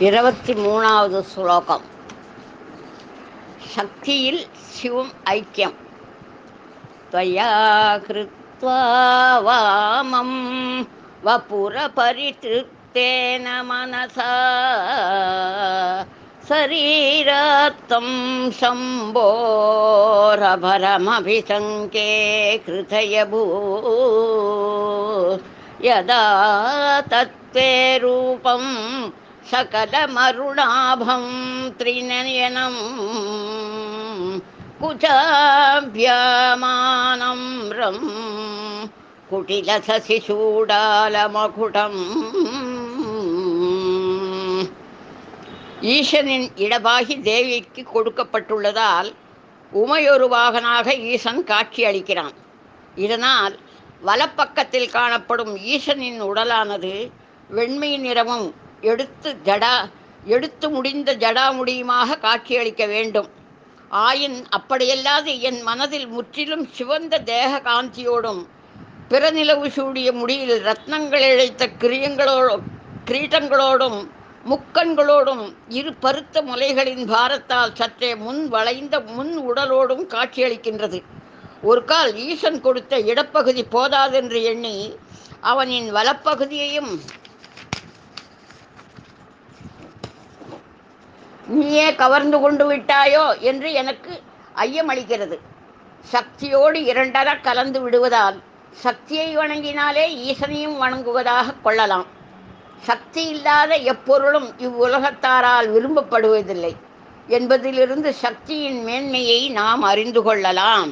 23வது ஸ்லோகம். சக்தியில் சிவம் ஐக்கியம். त्वया कृत्वा वामं वपुरपरितृप्तेन मनसा शरीरात्तं शम्भोरभरमभिशङ्के कृतयभू यदा तत्त्वे रूपं सकलमरुणाभं त्रिनयनं कुचाभ्यमानं रं குட்டிலசசிசூடாலமகுடம். ஈசனின் இடபாகி தேவிக்கு கொடுக்கப்பட்டுள்ளதால் உமையொருவாகனாக ஈசன் காட்சி அளிக்கிறான். இதனால் வலப்பக்கத்தில் காணப்படும் ஈசனின் உடலானது வெண்மை நிறமும் எடுத்து முடிந்த ஜடாமுடியுமாக காட்சியளிக்க வேண்டும். ஆயின் அப்படியல்லாது என் மனதில் முற்றிலும் சிவந்த தேக காந்தியோடும் பிறநிலவு சூடிய முடியில் ரத்னங்கள் இழைத்த கிரீட்டங்களோடும் முக்கண்களோடும் இரு பருத்த முலைகளின் பாரத்தால் சற்றே முன் வளைந்த முன் உடலோடும் காட்சியளிக்கின்றது. ஒரு கால் ஈசன் கொடுத்த இடப்பகுதி போதாதென்று எண்ணி அவனின் வலப்பகுதியையும் நீயே கவர்ந்து கொண்டு விட்டாயோ என்று எனக்கு ஐயமளிக்கிறது. சக்தியோடு இரண்டர கலந்து விடுவதால் சக்தியை வணங்கினாலே ஈசனையும் வணங்குவதாக கொள்ளலாம். சக்தி இல்லாத எப்பொருளும் இவ்வுலகத்தாரால் விரும்பப்படுவதில்லை என்பதிலிருந்து சக்தியின் மேன்மையை நாம் அறிந்து கொள்ளலாம்.